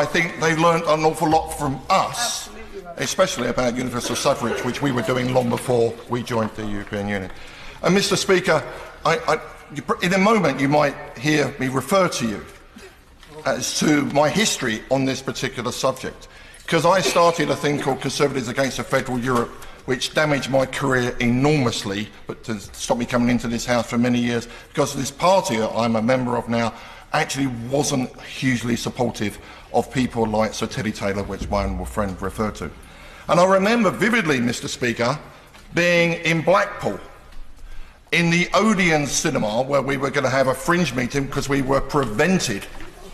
I think they learned an awful lot from us, especially about universal suffrage, which we were doing long before we joined the European Union. And Mr. Speaker, in a moment you might hear me refer to you as to my history on this particular subject, because I started a thing called Conservatives Against a Federal Europe, which damaged my career enormously, but to stop me coming into this House for many years, because this party that I'm a member of now actually wasn't hugely supportive of people like Sir Teddy Taylor, which my honourable friend referred to. And I remember vividly, Mr. Speaker, being in Blackpool, in the Odeon cinema, where we were going to have a fringe meeting because we were prevented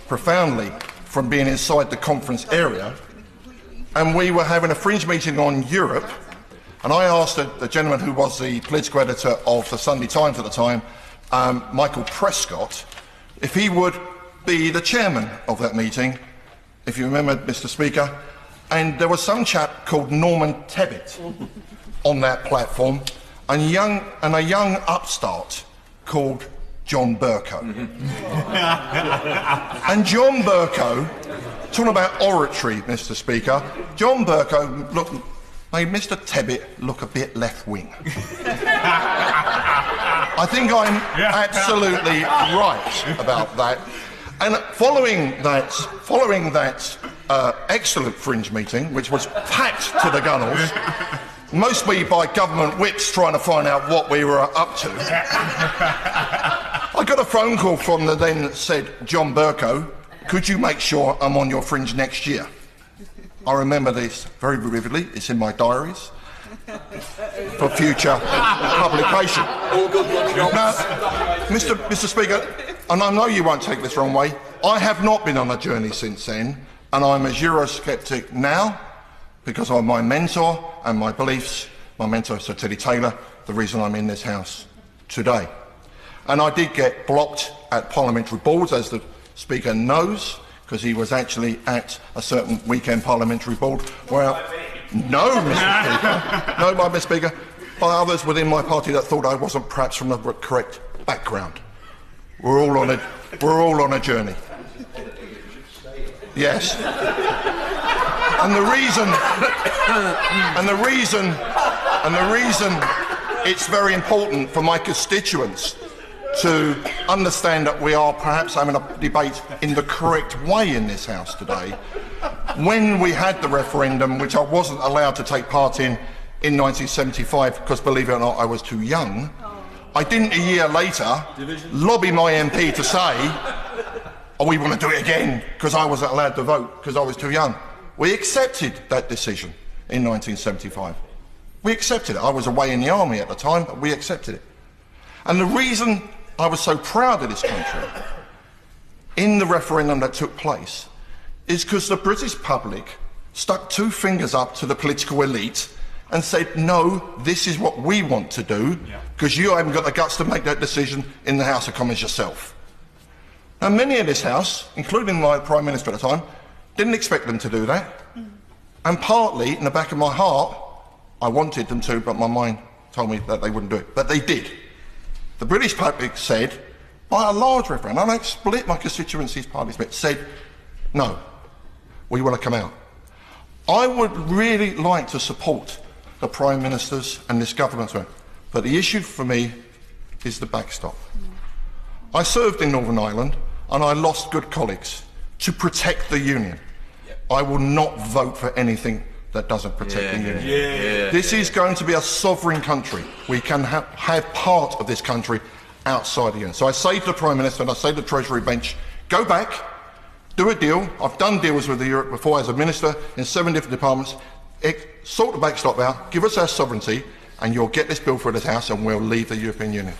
profoundly from being inside the conference area, and we were having a fringe meeting on Europe, and I asked the gentleman who was the political editor of the Sunday Times at the time, Michael Prescott, if he would be the chairman of that meeting, if you remember, Mr. Speaker, and there was some chap called Norman Tebbit on that platform, and a young upstart called John Bercow. And John Bercow, talking about oratory, Mr. Speaker, John Bercow made Mr. Tebbit look a bit left-wing. I think I'm absolutely right about that. And following that excellent fringe meeting, which was packed to the gunnels, mostly by government whips trying to find out what we were up to, I got a phone call from the then said John Bercow, could you make sure I'm on your fringe next year? I remember this very vividly, it's in my diaries for future publication. All good luck. Now, Mr. Speaker, and I know you won't take this wrong way, I have not been on a journey since then, and I'm as Eurosceptic now because of my mentor and my beliefs, my mentor Sir Teddy Taylor, the reason I'm in this House today. And I did get blocked at parliamentary boards, as the Speaker knows, because he was actually at a certain weekend parliamentary board where... No, Mr. Speaker. No, Mr. Speaker. By others within my party that thought I wasn't perhaps from the correct background. We're all on a journey. Yes. And the reason it's very important for my constituents to understand that we are perhaps having a debate in the correct way in this House today. When we had the referendum, which I wasn't allowed to take part in 1975, because believe it or not, I was too young, I didn't a year later lobby my MP to say, oh, we want to do it again, because I wasn't allowed to vote, because I was too young. We accepted that decision in 1975. We accepted it. I was away in the army at the time, but we accepted it. And the reason I was so proud of this country in the referendum that took place is because the British public stuck two fingers up to the political elite and said, no, this is what we want to do, because you haven't got the guts to make that decision in the House of Commons yourself. Now, many in this House, including my Prime Minister at the time, didn't expect them to do that. And partly, in the back of my heart, I wanted them to, but my mind told me that they wouldn't do it. But they did. The British public said, by a large referendum, I don't split my constituencies partly split, said, no, we want to come out. I would really like to support the Prime Ministers and this government, but the issue for me is the backstop. I served in Northern Ireland and I lost good colleagues to protect the Union. I will not vote for anything that doesn't protect the Union. This is going to be a sovereign country. We can have part of this country outside the Union. So I say to the Prime Minister and I say to the Treasury bench, go back, do a deal. I've done deals with Europe before as a minister in 7 different departments. Sort the backstop out, give us our sovereignty, and you'll get this bill through this House and we'll leave the European Union.